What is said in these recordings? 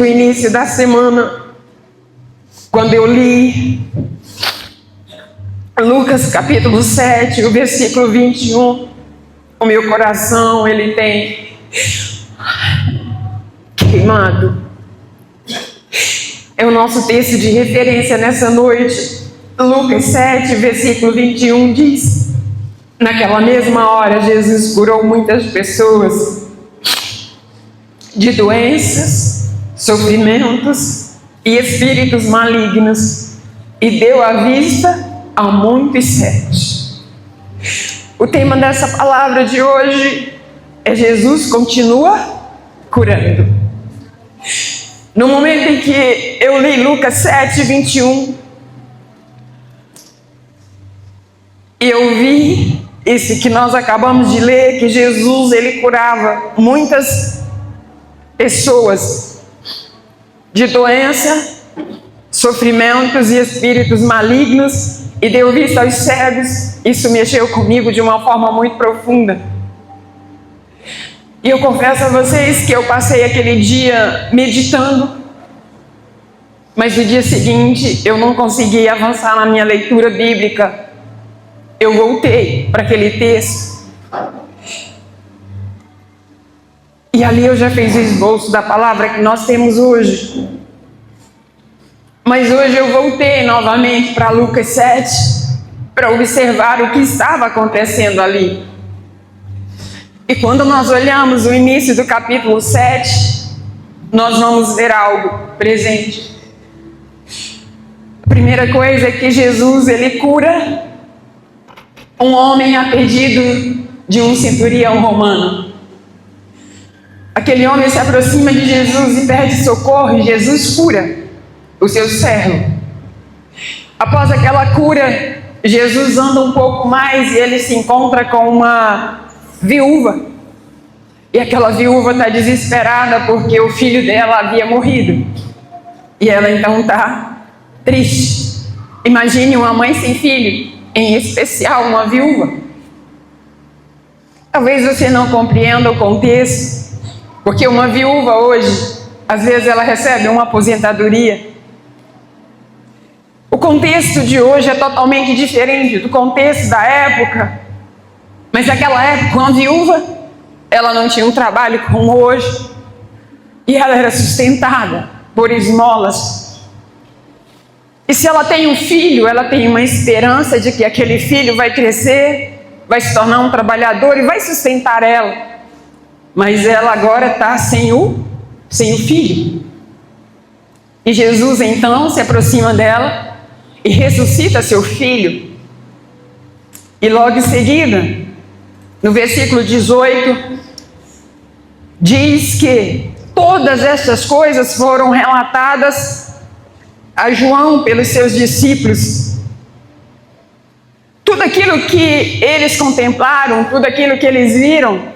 No início da semana, quando eu li Lucas capítulo 7, o versículo 21, o meu coração, ele tem queimado. É o nosso texto de referência nessa noite. Lucas 7, versículo 21 diz: naquela mesma hora, Jesus curou muitas pessoas de doenças, sofrimentos e espíritos malignos, e deu a vista a muitos cegos. O tema dessa palavra de hoje é: Jesus continua curando. No momento em que eu li Lucas 7, 21, eu vi esse que nós acabamos de ler, que Jesus, ele curava muitas pessoas de doença, sofrimentos e espíritos malignos, e deu vista aos cegos. Isso mexeu comigo de uma forma muito profunda. E eu confesso a vocês que eu passei aquele dia meditando, mas no dia seguinte eu não consegui avançar na minha leitura bíblica. Eu voltei para aquele texto, e ali eu já fiz o esboço da palavra que nós temos hoje. Mas hoje eu voltei novamente para Lucas 7, para observar o que estava acontecendo ali. E quando nós olhamos o início do capítulo 7, nós vamos ver algo presente. A primeira coisa é que Jesus, ele cura um homem a pedido de um centurião romano. Aquele homem se aproxima de Jesus e pede socorro, e Jesus cura o seu servo. Após aquela cura, Jesus anda um pouco mais e ele se encontra com uma viúva. E aquela viúva está desesperada porque o filho dela havia morrido. E ela então está triste. Imagine uma mãe sem filho, em especial uma viúva. Talvez você não compreenda o contexto, porque uma viúva hoje, às vezes ela recebe uma aposentadoria. O contexto de hoje é totalmente diferente do contexto da época. Mas naquela época, uma viúva, ela não tinha um trabalho como hoje, e ela era sustentada por esmolas. E se ela tem um filho, ela tem uma esperança de que aquele filho vai crescer, vai se tornar um trabalhador e vai sustentar ela. Mas ela agora está sem o filho. E Jesus então se aproxima dela e ressuscita seu filho. E logo em seguida, no versículo 18, diz que todas essas coisas foram relatadas a João pelos seus discípulos. Tudo aquilo que eles contemplaram, tudo aquilo que eles viram,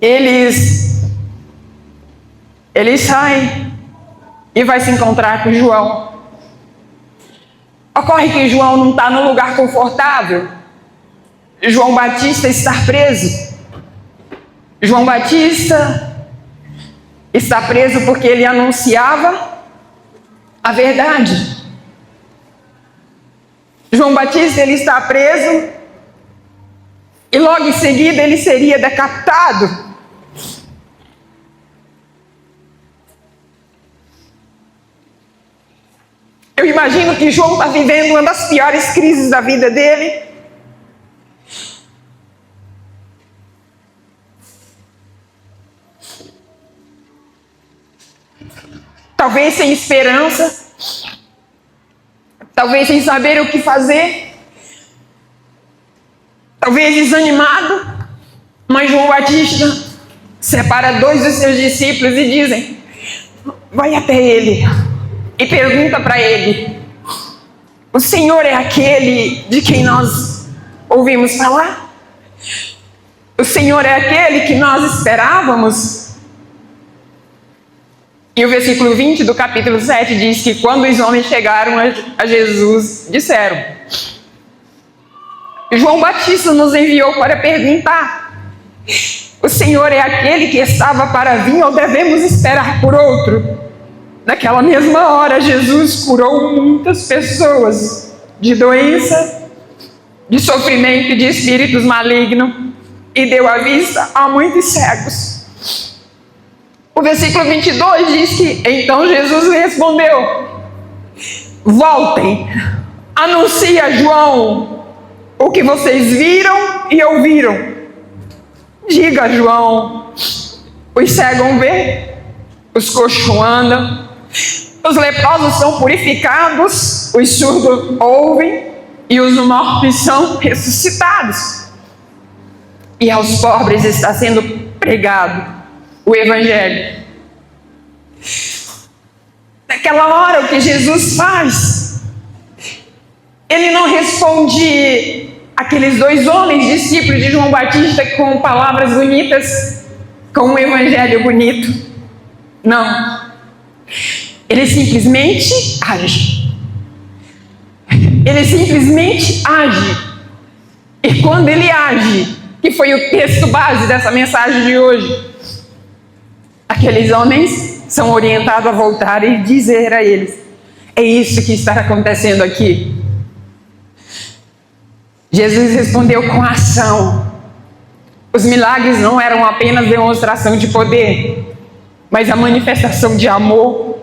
eles saem e vai se encontrar com João. Ocorre que João não está num lugar confortável. João Batista está preso. João Batista está preso porque ele anunciava a verdade. João Batista, ele está preso e logo em seguida ele seria decapitado. Eu imagino que João está vivendo uma das piores crises da vida dele. Talvez sem esperança, talvez sem saber o que fazer, talvez desanimado. Mas João Batista separa 2 dos seus discípulos e dizem: vai até ele e pergunta para ele: o Senhor é aquele de quem nós ouvimos falar? O Senhor é aquele que nós esperávamos? E o versículo 20 do capítulo 7 diz que quando os homens chegaram a Jesus, disseram: João Batista nos enviou para perguntar: O Senhor é aquele que estava para vir ou devemos esperar por outro? Naquela mesma hora, Jesus curou muitas pessoas de doença, de sofrimento e de espíritos malignos e deu a vista a muitos cegos. O versículo 22 diz que então Jesus respondeu: voltem, anuncie a João o que vocês viram e ouviram. Diga a João: os cegos vêem, os coxos andam, os leprosos são purificados, os surdos ouvem e os mortos são ressuscitados. E aos pobres está sendo pregado o Evangelho. Naquela hora, o que Jesus faz, ele não responde aqueles dois homens, discípulos de João Batista, com palavras bonitas, com um evangelho bonito. Não. Ele simplesmente age. Ele simplesmente age. E quando ele age, que foi o texto base dessa mensagem de hoje, aqueles homens são orientados a voltar e dizer a eles: é isso que está acontecendo aqui. Jesus respondeu com ação. Os milagres não eram apenas demonstração de poder, mas a manifestação de amor,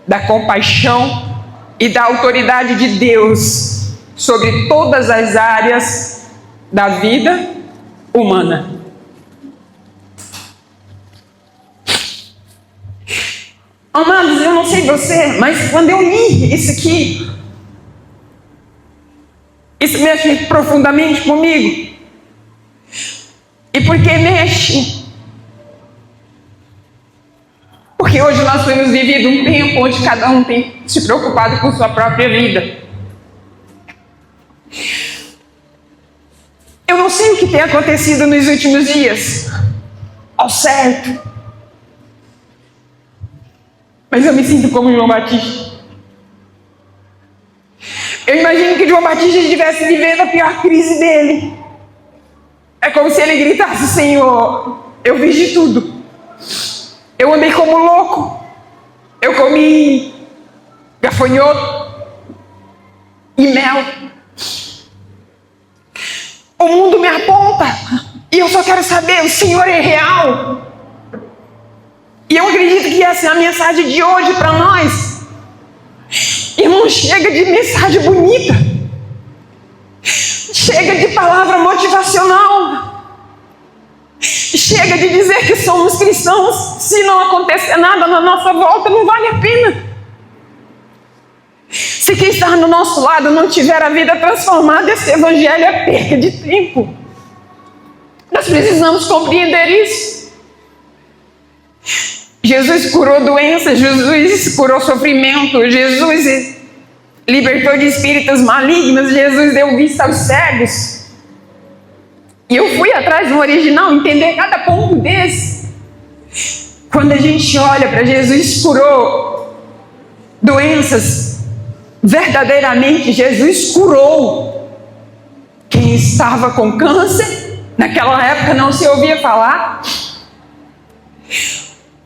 da compaixão e da autoridade de Deus sobre todas as áreas da vida humana. Amados, eu não sei você, mas quando eu li isso aqui, isso mexe profundamente comigo. E por que mexe? Porque hoje nós temos vivido um tempo onde cada um tem se preocupado com sua própria vida. Eu não sei o que tem acontecido nos últimos dias, ao certo, mas eu me sinto como João Batista. Eu imagino que João Batista estivesse vivendo a pior crise dele. É como se ele gritasse: Senhor, eu fiz de tudo. Eu andei como louco. Eu comi gafanhoto e mel. O mundo me aponta e eu só quero saber, o Senhor é real. E eu acredito que essa é a mensagem de hoje para nós. Irmão, chega de mensagem bonita. Chega de palavra motivacional. Chega de dizer que somos cristãos. Se não acontecer nada na nossa volta, não vale a pena. Se quem está no nosso lado não tiver a vida transformada, esse evangelho é perca de tempo. Nós precisamos compreender isso. Jesus curou doenças, Jesus curou sofrimento, Jesus libertou de espíritos malignos, Jesus deu vista aos cegos. E eu fui atrás do original, entender cada ponto desse. Quando a gente olha para Jesus curou doenças, verdadeiramente Jesus curou. Quem estava com câncer, naquela época não se ouvia falar.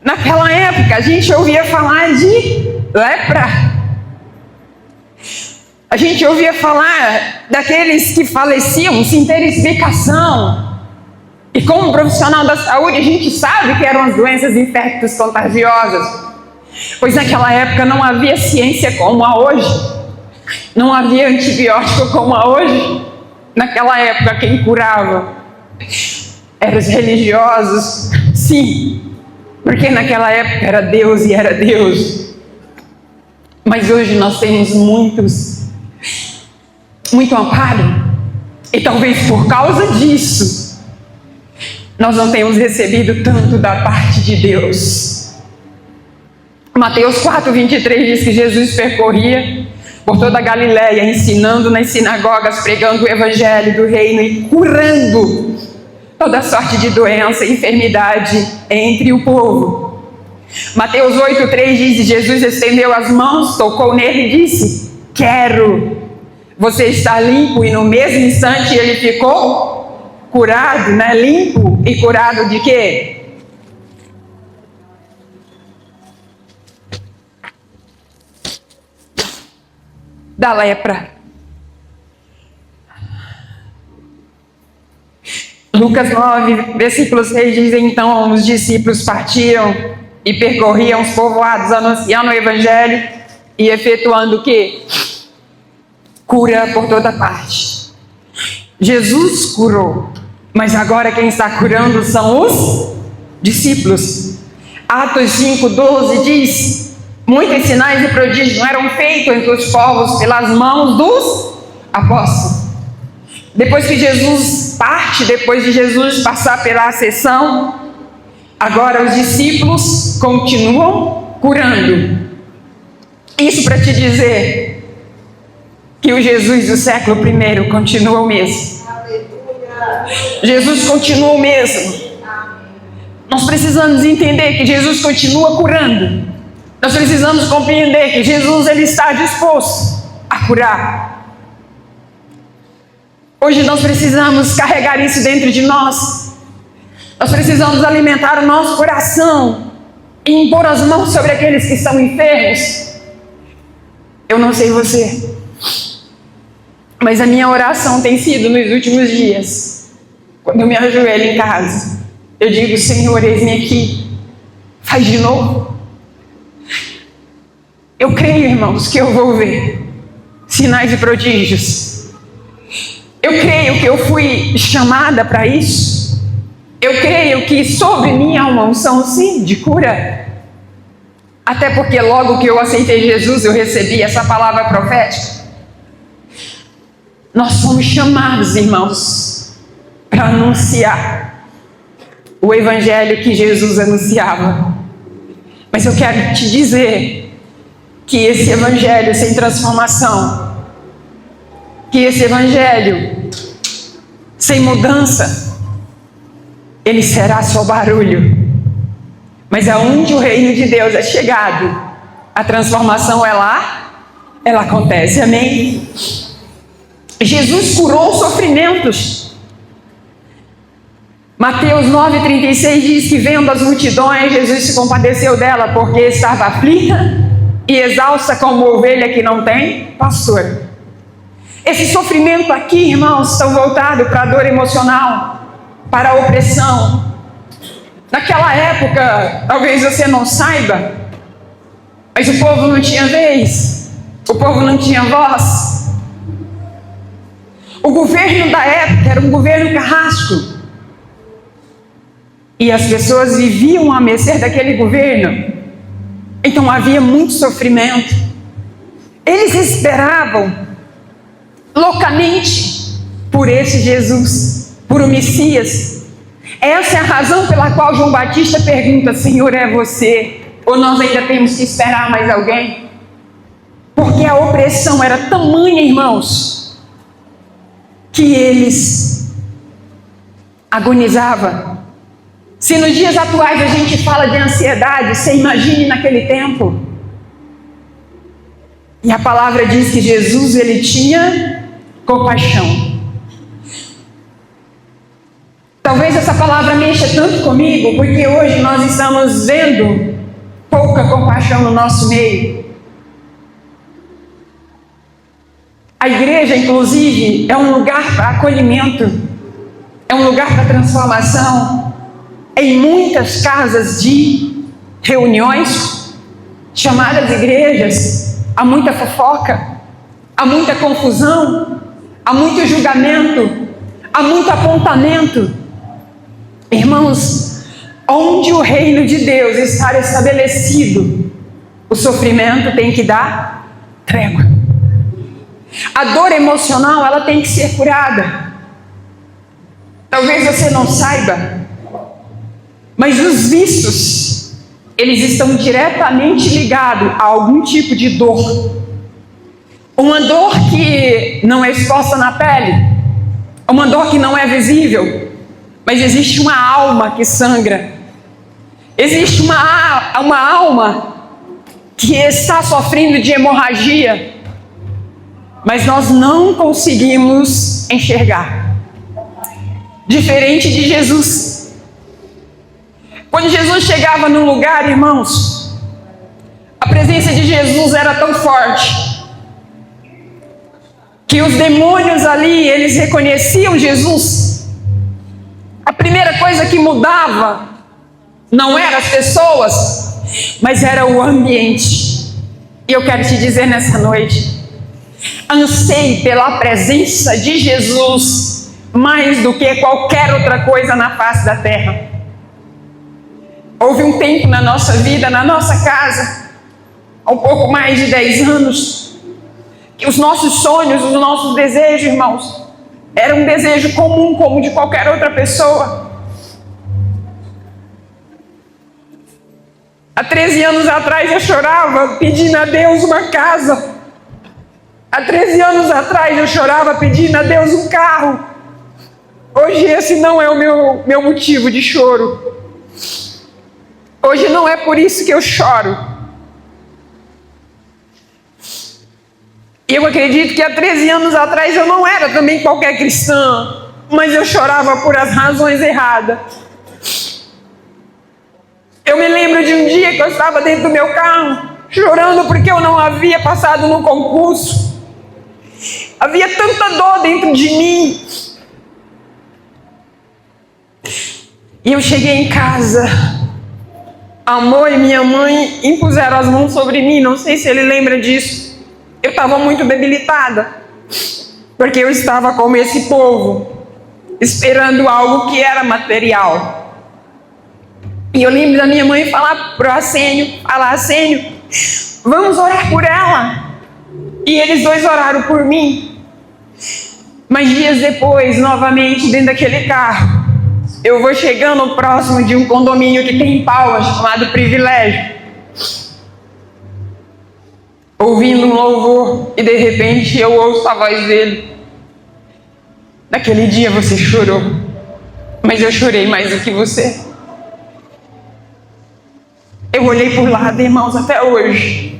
Naquela época a gente ouvia falar de lepra. A gente ouvia falar daqueles que faleciam sem ter explicação. E como profissional da saúde, a gente sabe que eram as doenças infectos contagiosas. Pois naquela época não havia ciência como há hoje. Não havia antibiótico como há hoje. Naquela época quem curava eram os religiosos. Sim, porque naquela época era Deus e era Deus. Mas hoje nós temos muito amparo. E talvez por causa disso, nós não temos recebido tanto da parte de Deus. Mateus 4:23 diz que Jesus percorria por toda a Galiléia, ensinando nas sinagogas, pregando o evangelho do reino e curando toda sorte de doença e enfermidade entre o povo. Mateus 8:3 diz: Jesus estendeu as mãos, tocou nele e disse: quero, você está limpo. E no mesmo instante ele ficou curado, né? Limpo. e curado de quê? Da lepra. Lucas 9, versículo 6 diz: então os discípulos partiam e percorriam os povoados anunciando o evangelho e efetuando o quê? Cura por toda parte. Jesus curou, mas agora quem está curando são os discípulos. Atos 5:12 diz: muitos sinais e prodígios eram feitos entre os povos pelas mãos dos apóstolos. Depois que Jesus parte, depois de Jesus passar pela ascensão, agora os discípulos continuam curando. Isso para te dizer que o Jesus do século I continua o mesmo. Jesus continua o mesmo. Nós precisamos entender que Jesus continua curando. Nós precisamos compreender que Jesus ele está disposto a curar. Hoje nós precisamos carregar isso dentro de nós. Nós precisamos alimentar o nosso coração e impor as mãos sobre aqueles que estão enfermos. Eu não sei você, mas a minha oração tem sido nos últimos dias, quando eu me ajoelho em casa, eu digo: Senhor, eis-me aqui, faz de novo. Eu creio, irmãos, que eu vou ver sinais e prodígios. Eu creio que eu fui chamada para isso. Eu creio que sobre mim há uma unção, sim, de cura. Até porque logo que eu aceitei Jesus, eu recebi essa palavra profética. Nós fomos chamados, irmãos, para anunciar o evangelho que Jesus anunciava. Mas eu quero te dizer que esse evangelho sem transformação, que esse evangelho sem mudança, ele será só barulho. Mas aonde o reino de Deus é chegado, a transformação ela acontece, amém? Jesus curou sofrimentos. Mateus 9,36 diz que vendo as multidões, Jesus se compadeceu dela, porque estava aflita e exausta como ovelha que não tem pastor. Esse sofrimento aqui, irmãos, estão voltados para a dor emocional, para a opressão. Naquela época, talvez você não saiba, mas o povo não tinha vez, o povo não tinha voz. O governo da época era um governo carrasco. E as pessoas viviam à mercê daquele governo. Então havia muito sofrimento. Eles esperavam loucamente por esse Jesus, por o Messias. Essa é a razão pela qual João Batista pergunta: Senhor, é você? Ou nós ainda temos que esperar mais alguém? Porque a opressão era tamanha, irmãos, que eles agonizavam. Se nos dias atuais a gente fala de ansiedade, você imagine naquele tempo. E a palavra diz que Jesus, ele tinha compaixão. Talvez essa palavra mexa tanto comigo, porque hoje nós estamos vendo pouca compaixão no nosso meio. A igreja, inclusive, é um lugar para acolhimento, é um lugar para transformação. Em muitas casas de reuniões, chamadas igrejas, há muita fofoca, há muita confusão, há muito julgamento, há muito apontamento. Irmãos, onde o reino de Deus está estabelecido, o sofrimento tem que dar trégua. A dor emocional, ela tem que ser curada. Talvez você não saiba, mas os vícios, eles estão diretamente ligados a algum tipo de dor. Uma dor que não é exposta na pele, uma dor que não é visível, mas existe uma alma que sangra. Existe uma alma que está sofrendo de hemorragia, mas nós não conseguimos enxergar. Diferente de Jesus. Quando Jesus chegava num lugar, irmãos, a presença de Jesus era tão forte que os demônios ali, eles reconheciam Jesus. A primeira coisa que mudava não eram as pessoas, mas era o ambiente. E eu quero te dizer nessa noite, anseie pela presença de Jesus mais do que qualquer outra coisa na face da terra. Houve um tempo na nossa vida, na nossa casa, há um pouco mais de 10 anos, que os nossos sonhos, os nossos desejos, irmãos, era um desejo comum como de qualquer outra pessoa. Há 13 anos atrás eu chorava pedindo a Deus uma casa. Há 13 anos atrás eu chorava pedindo a Deus um carro. Hoje esse não é o meu motivo de choro. Hoje não é por isso que eu choro. E eu acredito que há 13 anos atrás eu não era também qualquer cristã, mas eu chorava por as razões erradas. Eu me lembro de um dia que eu estava dentro do meu carro, chorando porque eu não havia passado no concurso. Havia tanta dor dentro de mim. E eu cheguei em casa, amor e minha mãe impuseram as mãos sobre mim, não sei se ele lembra disso. Eu estava muito debilitada, porque eu estava como esse povo, esperando algo que era material. E eu lembro da minha mãe falar para o Assênio, vamos orar por ela. E eles dois oraram por mim. Mas dias depois, novamente, dentro daquele carro, eu vou chegando próximo de um condomínio que tem em Palmas, chamado Privilégio, ouvindo um louvor, e de repente eu ouço a voz dele. Naquele dia você chorou, mas eu chorei mais do que você. Eu olhei por lado, irmãos, até hoje,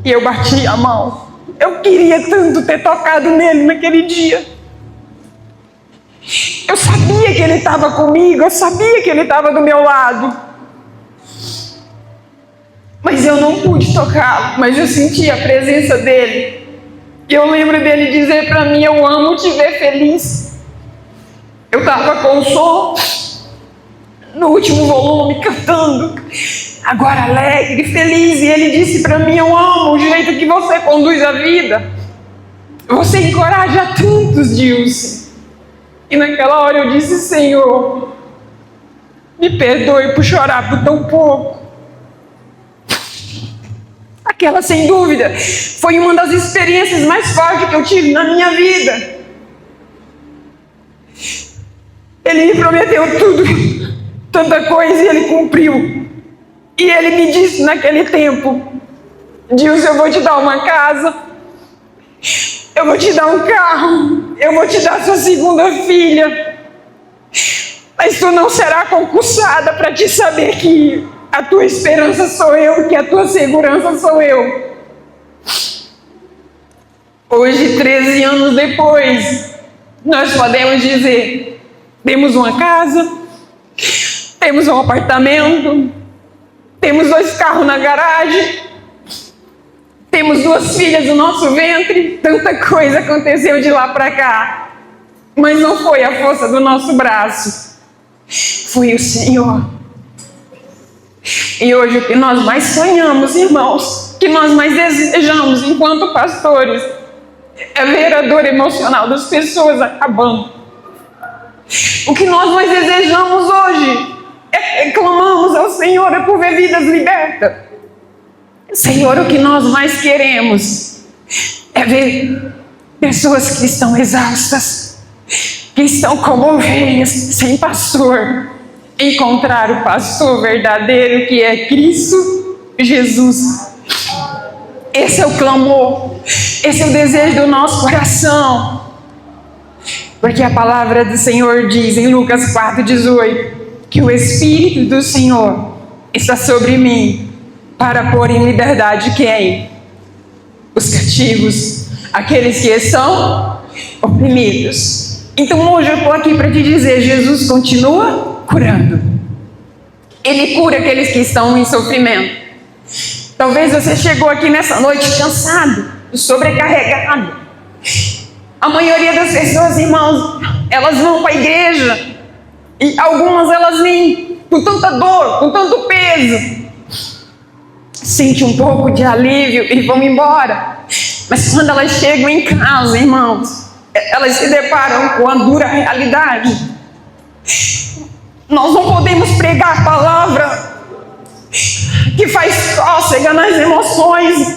e eu bati a mão. Eu queria tanto ter tocado nele naquele dia. Eu sabia que ele estava comigo, eu sabia que ele estava do meu lado. Mas eu não pude tocá-lo, mas eu senti a presença dele. E eu lembro dele dizer para mim, eu amo te ver feliz. Eu estava com o som no último volume, cantando, agora alegre, feliz, e ele disse para mim, eu amo o jeito que você conduz a vida. Você encoraja tantos, Dilce. E naquela hora eu disse, Senhor, me perdoe por chorar por tão pouco. Aquela, sem dúvida, foi uma das experiências mais fortes que eu tive na minha vida. Ele me prometeu tudo, tanta coisa, e ele cumpriu. E ele me disse naquele tempo, Dilce, eu vou te dar uma casa, eu vou te dar um carro, eu vou te dar sua segunda filha, mas tu não será concursada para te saber que a tua esperança sou eu, que a tua segurança sou eu. Hoje, 13 anos depois, nós podemos dizer, temos uma casa, temos um apartamento, temos 2 carros na garagem, temos 2 filhas no nosso ventre, tanta coisa aconteceu de lá para cá. Mas não foi a força do nosso braço, foi o Senhor. E hoje o que nós mais sonhamos, irmãos, o que nós mais desejamos enquanto pastores, é ver a dor emocional das pessoas acabando. O que nós mais desejamos hoje clamamos ao Senhor é por ver vidas libertas. Senhor, o que nós mais queremos é ver pessoas que estão exaustas, que estão como ovelhas sem pastor, encontrar o pastor verdadeiro, que é Cristo Jesus. Esse é o clamor, esse é o desejo do nosso coração, porque a palavra do Senhor diz em Lucas 4,18 que o Espírito do Senhor está sobre mim para pôr em liberdade quem? Os cativos, aqueles que são oprimidos. Então hoje eu estou aqui para te dizer, Jesus continua curando. Ele cura aqueles que estão em sofrimento. Talvez você chegou aqui nessa noite cansado, sobrecarregado. A maioria das pessoas, irmãos, elas vão para a igreja e algumas elas vêm com tanta dor, com tanto peso, sente um pouco de alívio e vão embora. Mas quando elas chegam em casa, irmãos, elas se deparam com a dura realidade. Nós não podemos pregar a palavra que faz cócega nas emoções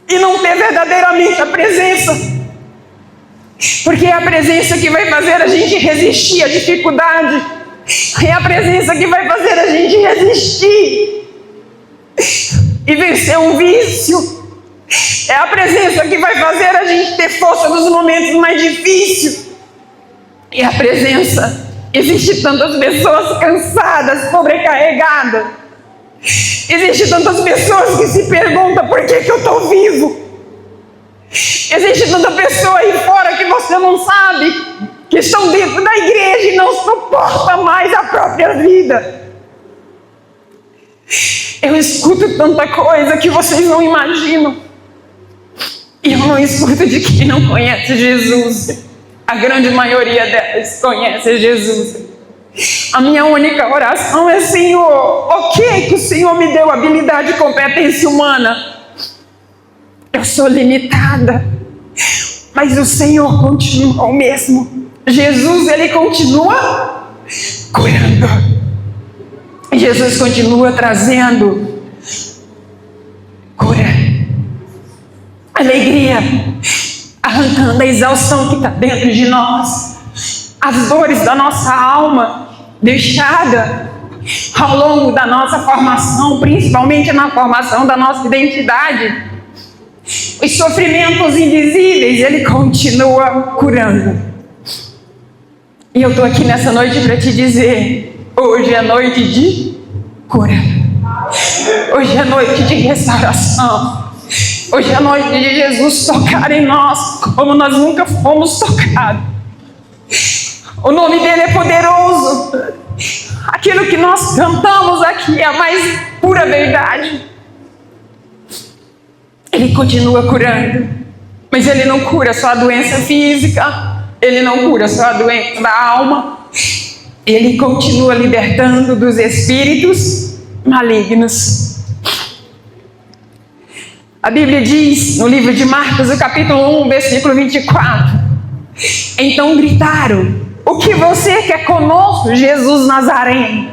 e não ter verdadeiramente a presença, porque é a presença que vai fazer a gente resistir à dificuldade, é a presença que vai fazer a gente resistir e vencer um vício, é a presença que vai fazer a gente ter força nos momentos mais difíceis. E a presença, existe tantas pessoas cansadas, sobrecarregadas, existe tantas pessoas que se perguntam por que eu estou vivo, existe tanta pessoa aí fora que você não sabe, que estão dentro da igreja e não suporta mais a própria vida. Eu escuto tanta coisa que vocês não imaginam, e eu não escuto de quem não conhece Jesus. A grande maioria delas conhece Jesus. A minha única oração é: Senhor, ok que o Senhor me deu habilidade e competência humana, eu sou limitada, mas o Senhor continua o mesmo. Jesus, Ele continua curando. Jesus continua trazendo cura, alegria, arrancando a exaustão que está dentro de nós, as dores da nossa alma deixada ao longo da nossa formação, principalmente na formação da nossa identidade, os sofrimentos invisíveis. Ele continua curando. E eu estou aqui nessa noite para te dizer: hoje é noite de cura, hoje é noite de restauração, hoje é noite de Jesus tocar em nós como nós nunca fomos tocados. O nome dele é poderoso. Aquilo que nós cantamos aqui é a mais pura verdade. Ele continua curando, mas ele não cura só a doença física, ele não cura só a doença da alma, ele continua libertando dos espíritos malignos. A Bíblia diz no livro de Marcos, no capítulo 1, versículo 24: então gritaram: o que você quer conosco, Jesus Nazareno?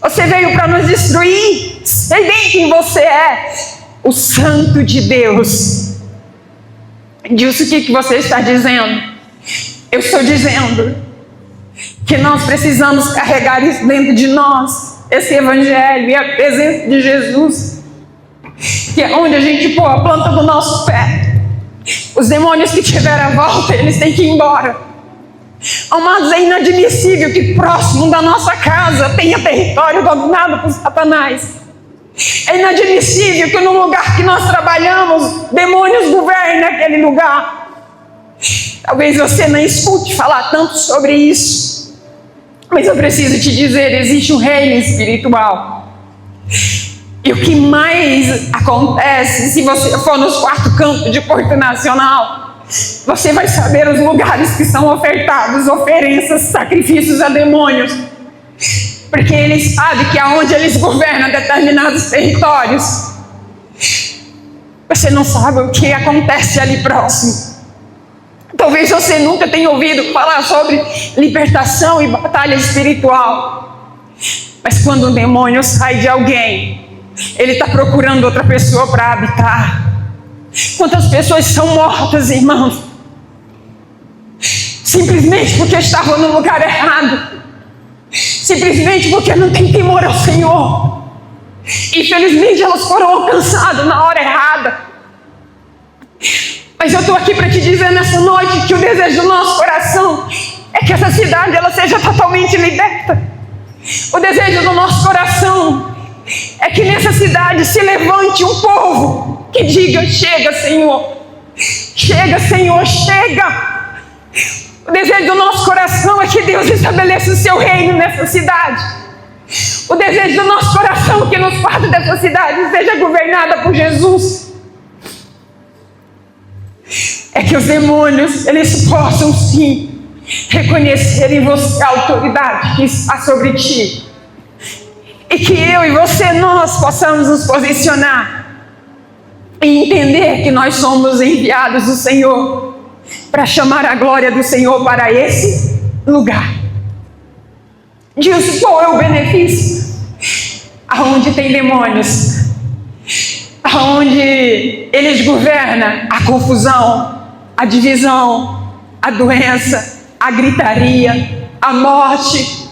Você veio para nos destruir? Sei bem quem você é, o Santo de Deus. Disso, o que você está dizendo? Eu estou dizendo que nós precisamos carregar isso dentro de nós, esse Evangelho e a presença de Jesus, que é onde a gente pôr a planta do nosso pé. Os demônios que tiveram a volta, eles têm que ir embora. Mas é inadmissível que próximo da nossa casa tenha território dominado por Satanás. É inadmissível que no lugar que nós trabalhamos, demônios governem aquele lugar. Talvez você não escute falar tanto sobre isso, mas eu preciso te dizer: existe um reino espiritual. E o que mais acontece, se você for nos 4 cantos de Porto Nacional, você vai saber os lugares que são ofertados oferenças, sacrifícios a demônios, porque eles sabem que aonde eles governam determinados territórios, você não sabe o que acontece ali próximo. Talvez você nunca tenha ouvido falar sobre libertação e batalha espiritual, mas quando um demônio sai de alguém, ele está procurando outra pessoa para habitar. Quantas pessoas são mortas, irmãos, simplesmente porque estavam no lugar errado, simplesmente porque não tem temor ao Senhor. Infelizmente elas foram alcançadas na hora errada. Mas eu estou aqui para te dizer nessa noite que o desejo do nosso coração é que essa cidade ela seja totalmente liberta. O desejo do nosso coração é que nessa cidade se levante um povo que diga: chega, Senhor, chega, Senhor, chega. O desejo do nosso coração é que Deus estabeleça o seu reino nessa cidade. O desejo do nosso coração é que nos quartos dessa cidade seja governada por Jesus. É que os demônios, eles possam sim reconhecer em você a autoridade que está sobre ti. E que eu e você, nós possamos nos posicionar e entender que nós somos enviados do Senhor para chamar a glória do Senhor para esse lugar. Diz qual é o benefício? Aonde tem demônios, aonde eles governam a confusão, a divisão, a doença, a gritaria, a morte,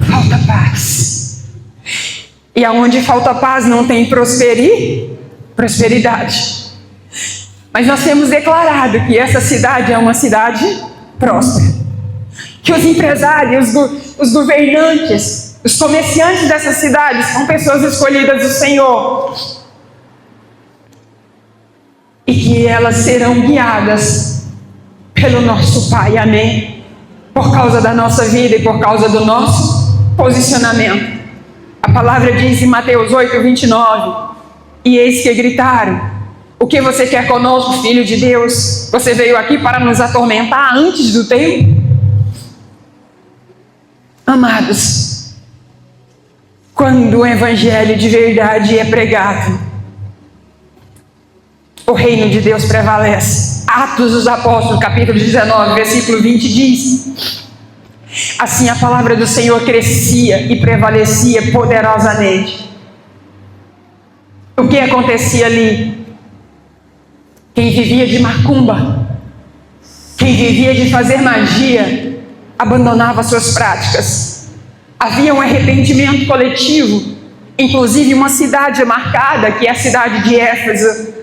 falta paz. E aonde falta paz não tem prosperidade. Mas nós temos declarado que essa cidade é uma cidade próspera. Que os empresários, os governantes, os comerciantes dessa cidade são pessoas escolhidas do Senhor. E que elas serão guiadas pelo nosso Pai, amém? Por causa da nossa vida e por causa do nosso posicionamento. A palavra diz em Mateus 8:29, e eis que gritaram: o que você quer conosco, Filho de Deus? Você veio aqui para nos atormentar antes do tempo? Amados, quando o evangelho de verdade é pregado, o reino de Deus prevalece. Atos dos Apóstolos, capítulo 19, versículo 20 diz: assim a palavra do Senhor crescia e prevalecia poderosamente. O que acontecia ali? Quem vivia de macumba, quem vivia de fazer magia, abandonava suas práticas. Havia um arrependimento coletivo. Inclusive uma cidade marcada, que é a cidade de Éfeso,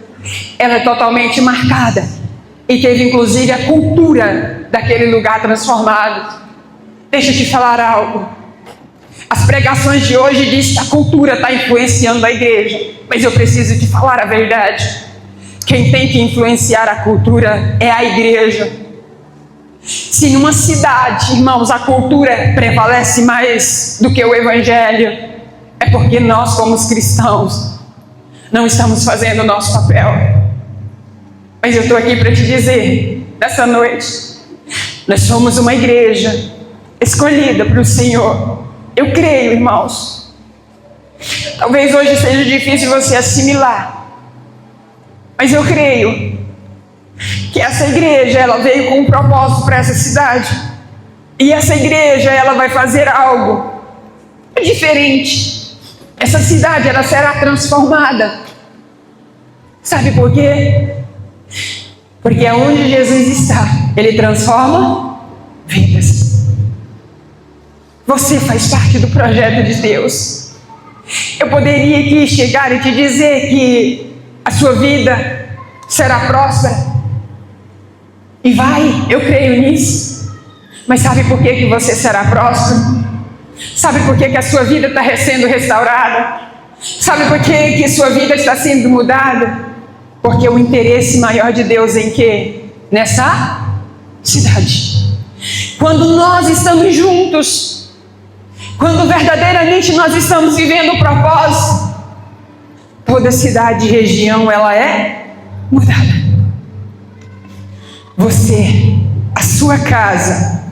ela é totalmente marcada. E teve inclusive a cultura daquele lugar transformado. Deixa eu te falar algo. As pregações de hoje dizem que a cultura está influenciando a igreja. Mas eu preciso te falar a verdade. Quem tem que influenciar a cultura é a igreja. Se numa cidade, irmãos, a cultura prevalece mais do que o evangelho, é porque nós, como cristãos, não estamos fazendo o nosso papel. Mas eu estou aqui para te dizer, nessa noite, nós somos uma igreja escolhida para o Senhor. Eu creio, irmãos. Talvez hoje seja difícil você assimilar, mas eu creio que essa igreja, ela veio com um propósito para essa cidade. E essa igreja, ela vai fazer algo diferente. Essa cidade, ela será transformada. Sabe por quê? Porque onde Jesus está, Ele transforma vidas. Você faz parte do projeto de Deus. Eu poderia aqui chegar e te dizer que a sua vida será próspera. E vai, eu creio nisso. Mas sabe por que você será próspero? Sabe por que a sua vida está sendo restaurada? Sabe por que a sua vida está sendo mudada? Porque o interesse maior de Deus em quê? Nessa cidade. Quando nós estamos juntos, quando verdadeiramente nós estamos vivendo o propósito, toda cidade e região, ela é mudada. Você, a sua casa,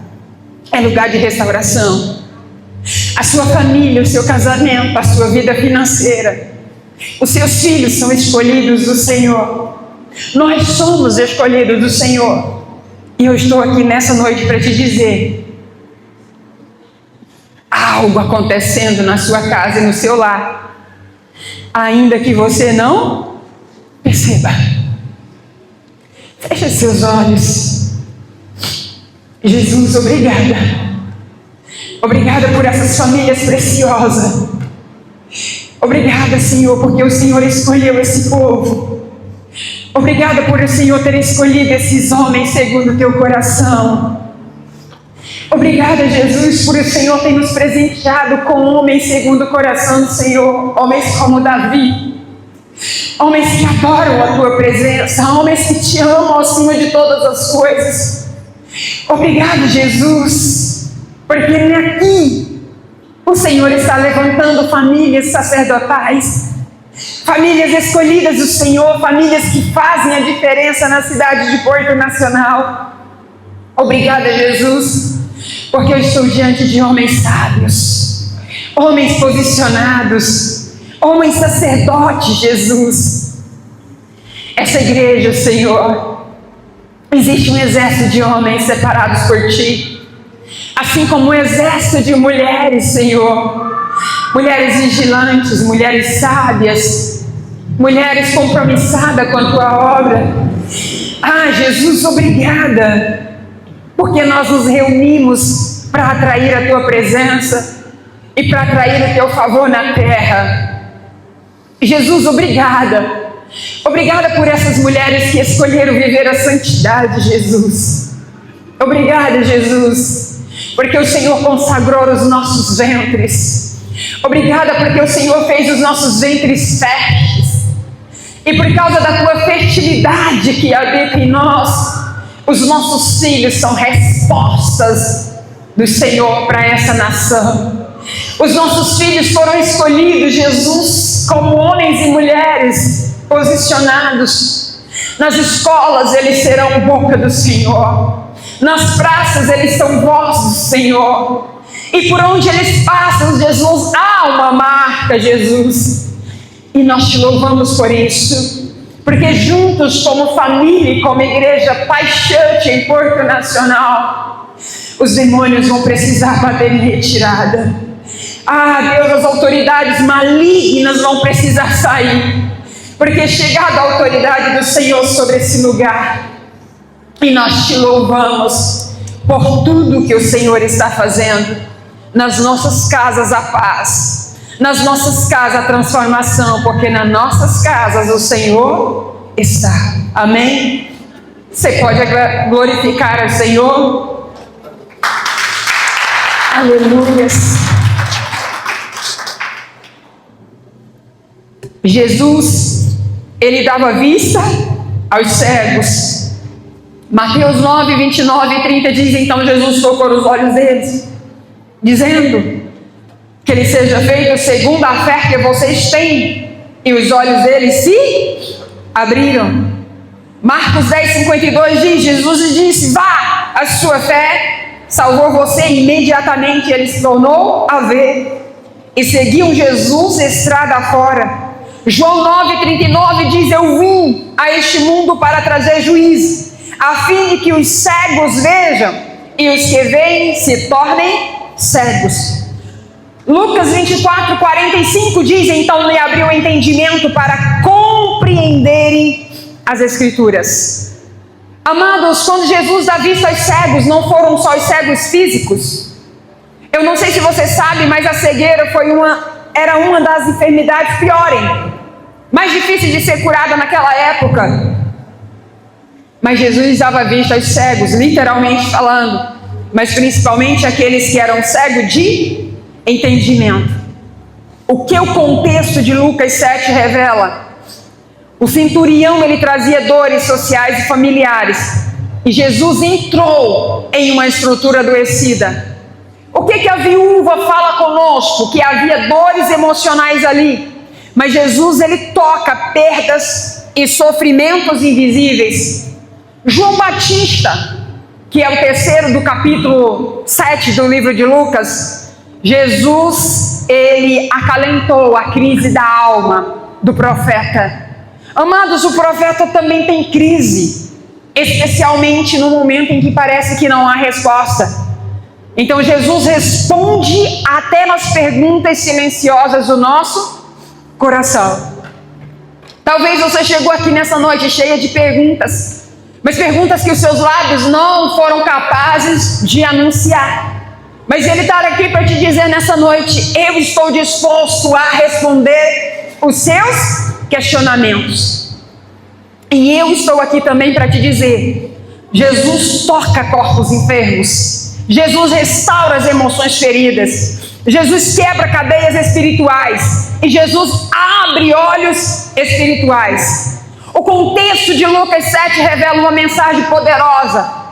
é lugar de restauração. A sua família, o seu casamento, a sua vida financeira, os seus filhos são escolhidos do Senhor. Nós somos escolhidos do Senhor. E eu estou aqui nessa noite para te dizer: há algo acontecendo na sua casa e no seu lar, ainda que você não perceba. Feche seus olhos. Jesus, obrigada. Obrigada por essas famílias preciosas. Obrigada, Senhor, porque o Senhor escolheu esse povo. Obrigada por o Senhor ter escolhido esses homens segundo o teu coração. Obrigada, Jesus, por o Senhor ter nos presenteado com homens segundo o coração do Senhor. Homens como Davi, homens que adoram a tua presença, homens que te amam acima de todas as coisas. Obrigado, Jesus, porque aqui o Senhor está levantando famílias sacerdotais, famílias escolhidas do Senhor, famílias que fazem a diferença na cidade de Porto Nacional. Obrigada, Jesus, porque eu estou diante de homens sábios, homens posicionados, homens sacerdotes, Jesus. Essa igreja, Senhor, existe um exército de homens separados por Ti, assim como um exército de mulheres, Senhor, mulheres vigilantes, mulheres sábias, mulheres compromissadas com a Tua obra. Ah, Jesus, obrigada, porque nós nos reunimos para atrair a Tua presença e para atrair o Teu favor na terra. Jesus, obrigada. Obrigada por essas mulheres que escolheram viver a santidade, Jesus. Obrigada, Jesus, porque o Senhor consagrou os nossos ventres. Obrigada porque o Senhor fez os nossos ventres férteis. E por causa da Tua fertilidade que habita em nós, os nossos filhos são respostas do Senhor para essa nação. Os nossos filhos foram escolhidos, Jesus, como homens e mulheres posicionados. Nas escolas eles serão boca do Senhor, nas praças eles são voz do Senhor, e por onde eles passam, Jesus, há uma marca, Jesus, e nós Te louvamos por isso, porque juntos como família e como igreja Pai Church em Porto Nacional, os demônios vão precisar bater em retirada. Ah, Deus, as autoridades malignas vão precisar sair, porque chegada a autoridade do Senhor sobre esse lugar, e nós Te louvamos por tudo que o Senhor está fazendo nas nossas casas, a paz, nas nossas casas a transformação, porque nas nossas casas o Senhor está. Amém? Você pode glorificar ao Senhor? Aleluias. Jesus, Ele dava vista aos cegos. Mateus 9, 29 e 30 diz: então Jesus tocou os olhos deles, dizendo que ele seja feito segundo a fé que vocês têm. E os olhos deles se abriram. Marcos 10, 52 diz: Jesus lhe disse: vá, a sua fé salvou você. E imediatamente ele se tornou a ver, e seguiam Jesus estrada fora. João 9,39 diz: eu vim a este mundo para trazer juízo, a fim de que os cegos vejam e os que veem se tornem cegos. Lucas 24:45 diz: então lhe abriu o entendimento para compreenderem as Escrituras. Amados, quando Jesus dá vista aos cegos, não foram só os cegos físicos. Eu não sei se você sabe, mas a cegueira era uma das enfermidades mais difíceis de ser curada naquela época. Mas Jesus dava vista aos cegos, literalmente falando, mas principalmente aqueles que eram cegos de entendimento. O que o contexto de Lucas 7 revela? O centurião, ele trazia dores sociais e familiares, e Jesus entrou em uma estrutura adoecida. O que a viúva fala conosco? Que havia dores emocionais ali, mas Jesus, ele toca perdas e sofrimentos invisíveis. João Batista, que é o terceiro do capítulo 7 do livro de Lucas, Jesus, ele acalentou a crise da alma do profeta. Amados, o profeta também tem crise, especialmente no momento em que parece que não há resposta. Então Jesus responde até nas perguntas silenciosas do nosso coração. Talvez você chegou aqui nessa noite cheia de perguntas, mas perguntas que os seus lábios não foram capazes de anunciar. Mas Ele está aqui para te dizer nessa noite: eu estou disposto a responder os seus questionamentos. E eu estou aqui também para te dizer: Jesus toca corpos enfermos, Jesus restaura as emoções feridas, Jesus quebra cadeias espirituais e Jesus abre olhos espirituais. O contexto de Lucas 7 revela uma mensagem poderosa.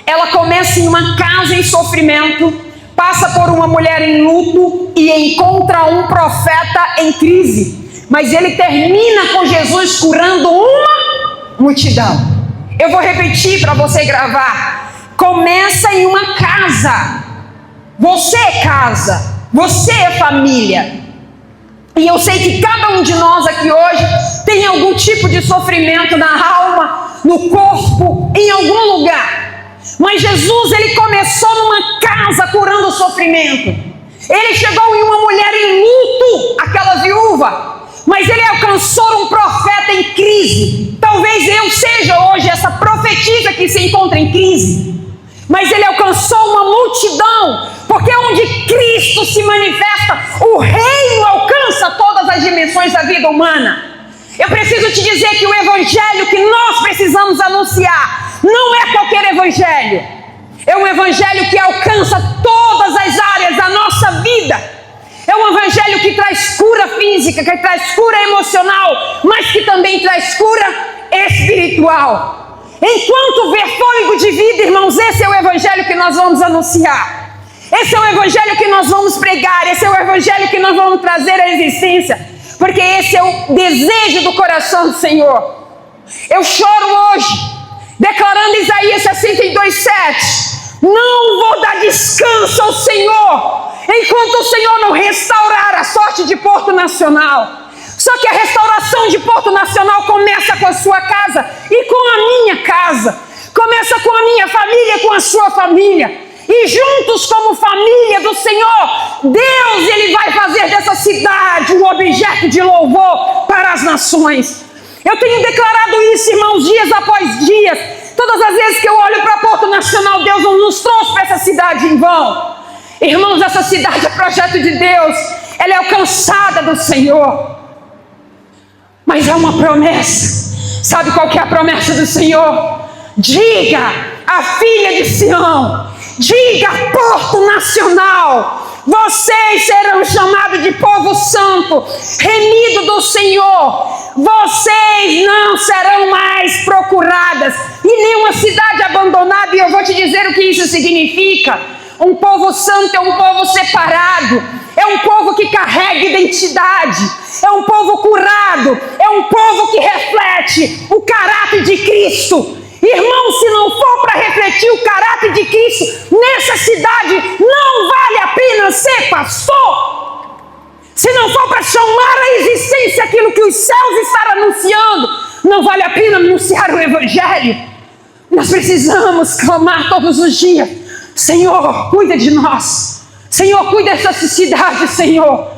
Ela começa em uma casa em sofrimento, passa por uma mulher em luto e encontra um profeta em crise. Mas ele termina com Jesus curando uma multidão. Eu vou repetir para você gravar. Começa em uma casa. Você é casa. Você é família. E eu sei que cada um de nós aqui hoje tem algum tipo de sofrimento na alma, no corpo, em algum lugar. Mas Jesus, ele começou numa casa curando o sofrimento. Ele chegou em uma mulher em luto, aquela viúva. Mas ele alcançou um profeta em crise. Talvez eu seja hoje essa profetisa que se encontra em crise. Mas ele alcançou uma multidão, porque onde Cristo se manifesta, o reino alcança todas as dimensões da vida humana. Eu preciso te dizer que o evangelho que nós precisamos anunciar não é qualquer evangelho. É um evangelho que alcança todas as áreas da nossa vida. É um evangelho que traz cura física, que traz cura emocional, mas que também traz cura espiritual. Enquanto ver fôlego de vida, irmãos, esse é o evangelho que nós vamos anunciar. Esse é o evangelho que nós vamos pregar. Esse é o evangelho que nós vamos trazer à existência. Porque esse é o desejo do coração do Senhor. Eu choro hoje, declarando Isaías 62:7. Não vou dar descanso ao Senhor, enquanto o Senhor não restaurar a sorte de Porto Nacional. Só que a restauração de Porto Nacional começa com a sua casa e com a minha casa. Começa com a minha família, com a sua família. E juntos como família do Senhor, Deus, ele vai fazer dessa cidade um objeto de louvor para as nações. Eu tenho declarado isso, irmãos, dias após dias. Todas as vezes que eu olho para Porto Nacional, Deus não nos trouxe para essa cidade em vão. Irmãos, essa cidade é projeto de Deus. Ela é alcançada do Senhor. Mas é uma promessa. Sabe qual que é a promessa do Senhor? Diga à filha de Sião, diga a Porto Nacional, vocês serão chamados de povo santo, remido do Senhor. Vocês não serão mais procuradas e nenhuma cidade abandonada. E eu vou te dizer o que isso significa. Um povo santo é um povo separado, é um povo que carrega identidade, é um povo curado, é um povo que reflete o caráter de Cristo. Irmão, se não for para refletir o caráter de Cristo nessa cidade, não vale a pena ser pastor. Se não for para chamar à existência aquilo que os céus estão anunciando, não vale a pena anunciar o evangelho. Nós precisamos clamar todos os dias: Senhor, cuida de nós. Senhor, cuida dessa cidade, Senhor.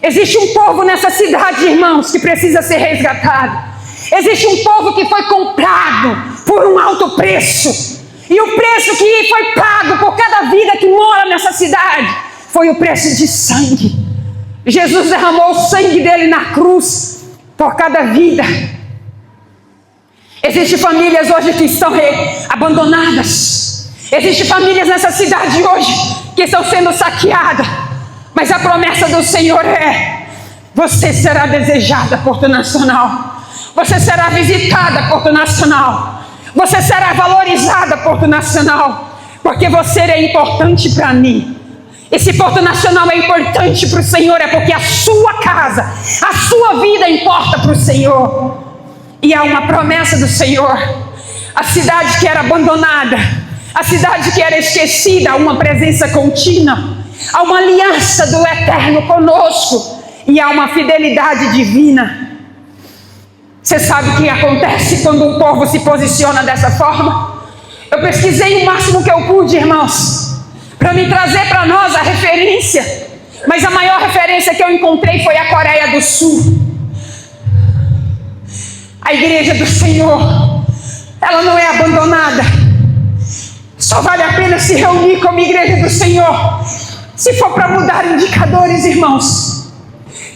Existe um povo nessa cidade, irmãos, que precisa ser resgatado. Existe um povo que foi comprado por um alto preço. E o preço que foi pago por cada vida que mora nessa cidade foi o preço de sangue. Jesus derramou o sangue dele na cruz por cada vida. Existem famílias hoje que estão abandonadas. Existem famílias nessa cidade hoje que estão sendo saqueadas. Mas a promessa do Senhor é: você será desejada, Porto Nacional. Você será visitada, Porto Nacional. Você será valorizada, Porto Nacional. Porque você é importante para mim. E se Porto Nacional é importante para o Senhor, é porque a sua casa, a sua vida importa para o Senhor. E há uma promessa do Senhor. A cidade que era abandonada, a cidade que era esquecida, há uma presença contínua. Há uma aliança do Eterno conosco. E há uma fidelidade divina. Você sabe o que acontece quando um povo se posiciona dessa forma? Eu pesquisei o máximo que eu pude, irmãos, para me trazer para nós a referência. Mas a maior referência que eu encontrei foi a Coreia do Sul. A igreja do Senhor, ela não é abandonada. Só vale a pena se reunir como igreja do Senhor se for para mudar indicadores, irmãos.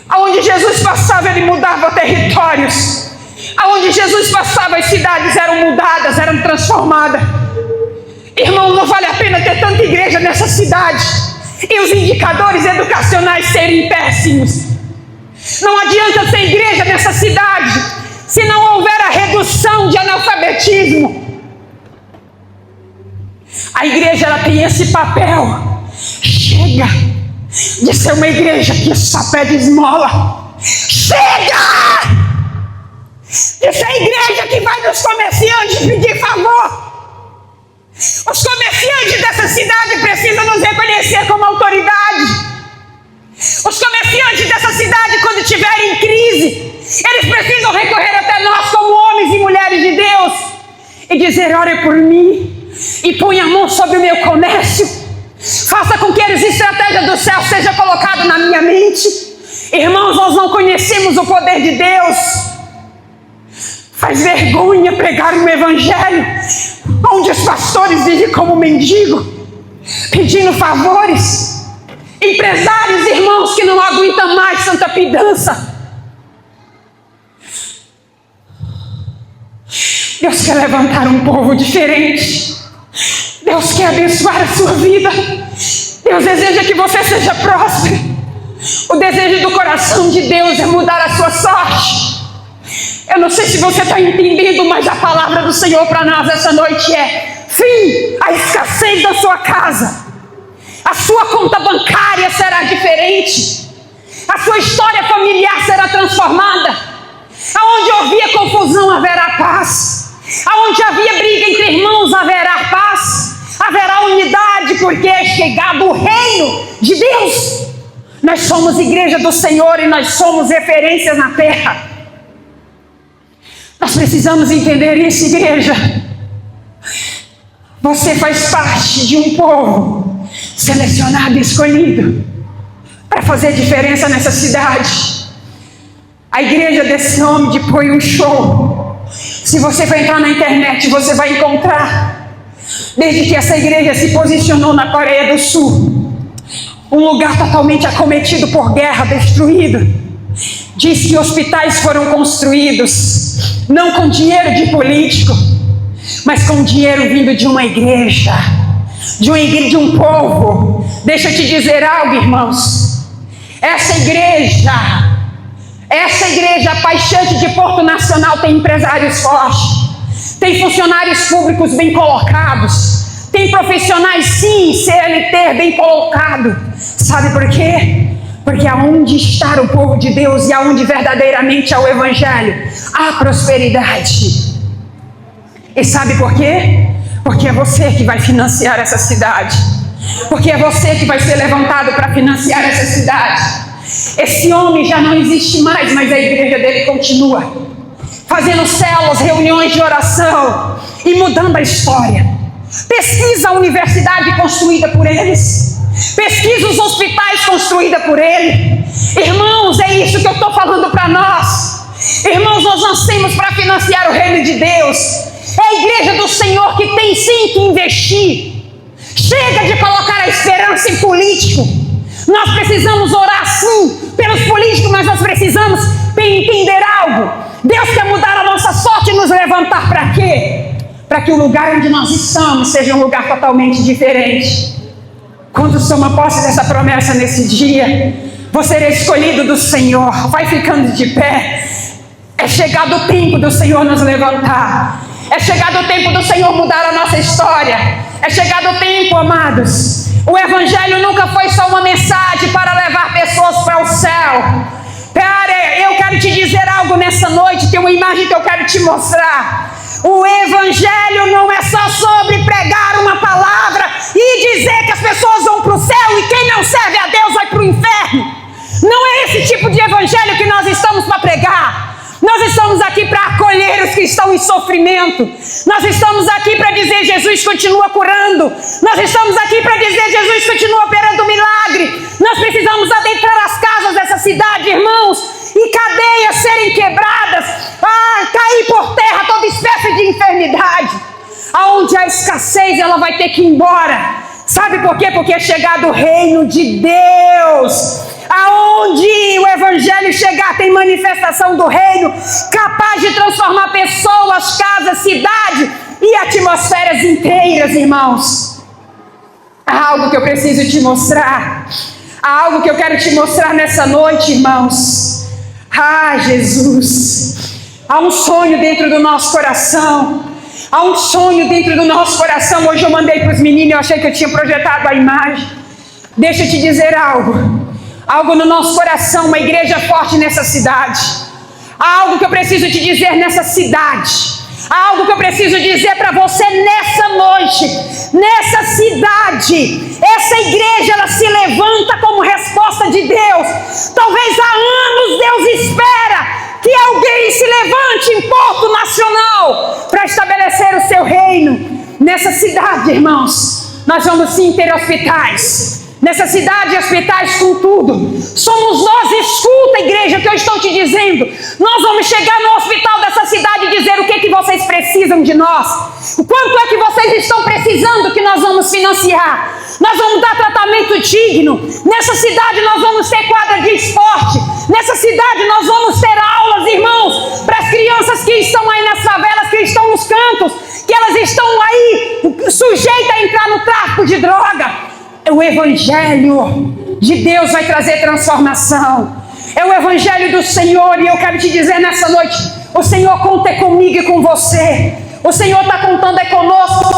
Aonde Jesus passava, ele mudava territórios. Aonde Jesus passava, as cidades eram mudadas, eram transformadas. Irmão, não vale a pena ter tanta igreja nessa cidade e os indicadores educacionais serem péssimos. Não adianta ser igreja nessa cidade se não houver a redução de analfabetismo. A igreja, ela tem esse papel. Chega de ser uma igreja que só pede esmola. Chega de ser igreja que vai nos comerciantes pedir favor. Os comerciantes dessa cidade precisam nos reconhecer como autoridade. Os comerciantes dessa cidade, quando estiverem em crise, eles precisam recorrer até nós como homens e mulheres de Deus e dizer: ore por mim e põe a mão sobre o meu comércio. Faça com que a estratégia do céu seja colocada na minha mente. Irmãos, nós não conhecemos o poder de Deus. Faz vergonha pregar um evangelho onde os pastores vivem como mendigo, pedindo favores. Empresários, irmãos, que não aguentam mais tanta pidança. Deus quer levantar um povo diferente. Deus quer abençoar a sua vida. Deus deseja que você seja próspero. O desejo do coração de Deus é mudar a sua sorte. Eu não sei se você está entendendo, mas a palavra do Senhor para nós essa noite é: fim à escassez da sua casa. A sua conta bancária será diferente. A sua história familiar será transformada. Aonde havia confusão, haverá paz. Aonde havia briga entre irmãos, haverá paz. Haverá unidade, porque é chegado o reino de Deus. Nós somos igreja do Senhor e nós somos referências na terra. Nós precisamos entender isso, igreja. Você faz parte de um povo selecionado e escolhido para fazer diferença nessa cidade. A igreja desse homem de Põe um Show, se você for entrar na internet, você vai encontrar, desde que essa igreja se posicionou na Coreia do Sul, um lugar totalmente acometido por guerra, destruído. Diz que hospitais foram construídos não com dinheiro de político, mas com dinheiro vindo de uma igreja, de um povo. Deixa eu te dizer algo, irmãos. Essa igreja, a Paixante de Porto Nacional, tem empresários fortes, tem funcionários públicos bem colocados, tem profissionais, sim, CLT bem colocado. Sabe por quê? Porque aonde está o povo de Deus e aonde verdadeiramente há o evangelho, há prosperidade. E sabe por quê? Porque é você que vai financiar essa cidade. Porque é você que vai ser levantado para financiar essa cidade. Esse homem já não existe mais, mas a igreja dele continua fazendo células, reuniões de oração e mudando a história. Pesquisa a universidade construída por eles. Pesquisa os hospitais construídos por ele. Irmãos, é isso que eu estou falando para nós. Irmãos, nós nascemos para financiar o reino de Deus. É a igreja do Senhor que tem sim que investir. Chega de colocar a esperança em político. Nós precisamos orar sim pelos políticos, mas nós precisamos entender algo. Deus quer mudar a nossa sorte e nos levantar para quê? Para que o lugar onde nós estamos seja um lugar totalmente diferente. Quando toma posse dessa promessa nesse dia, você é escolhido do Senhor. Vai ficando de pé. É chegado o tempo do Senhor nos levantar. É chegado o tempo do Senhor mudar a nossa história. É chegado o tempo, amados. O evangelho nunca foi só uma mensagem para levar pessoas para o céu. Cara, eu quero te dizer algo nessa noite. Tem uma imagem que eu quero te mostrar. O evangelho não é só sobre pregar uma palavra e dizer que as pessoas vão para o céu e quem não serve a Deus vai para o inferno. Não é esse tipo de evangelho que nós estamos para pregar. Nós estamos aqui para acolher os que estão em sofrimento. Nós estamos aqui para dizer: Jesus continua curando. Nós estamos aqui para dizer: Jesus continua operando milagre. Nós precisamos adentrar as casas dessa cidade, irmãos, e cadeias serem quebradas, cair por terra toda espécie de enfermidade. Aonde há escassez, ela vai ter que ir embora. Sabe por quê? Porque é chegado o reino de Deus. Aonde o evangelho chegar, tem manifestação do reino, capaz de transformar pessoas, casas, cidade e atmosferas inteiras, irmãos. Há algo que eu preciso te mostrar. Há algo que eu quero te mostrar nessa noite, irmãos. Ah, Jesus. Há um sonho dentro do nosso coração. Há um sonho dentro do nosso coração. Hoje eu mandei para os meninos, eu achei que eu tinha projetado a imagem. Deixa eu te dizer algo. Algo no nosso coração, uma igreja forte nessa cidade. Há algo que eu preciso te dizer nessa cidade. Há algo que eu preciso dizer para você nessa noite, nessa cidade. Essa igreja, ela se levanta como resposta de Deus. Talvez há anos Deus espera que alguém se levante em Porto Nacional para estabelecer o seu reino. Nessa cidade, irmãos, nós vamos sim ter hospitais. Nessa cidade, hospitais com tudo. Somos nós, escuta, igreja, o que eu estou te dizendo. Nós vamos chegar no hospital dessa cidade e dizer o que vocês precisam de nós. O quanto é que vocês estão precisando que nós vamos financiar. Nós vamos dar tratamento digno. Nessa cidade nós vamos ter quadra de esporte. Nessa cidade nós vamos ter aulas, irmãos, para as crianças que estão aí nas favelas, que estão nos cantos, que elas estão aí sujeitas a entrar no tráfico de droga. O Evangelho de Deus vai trazer transformação. É o Evangelho do Senhor. E eu quero te dizer nessa noite, o Senhor conta comigo e com você. O Senhor está contando conosco.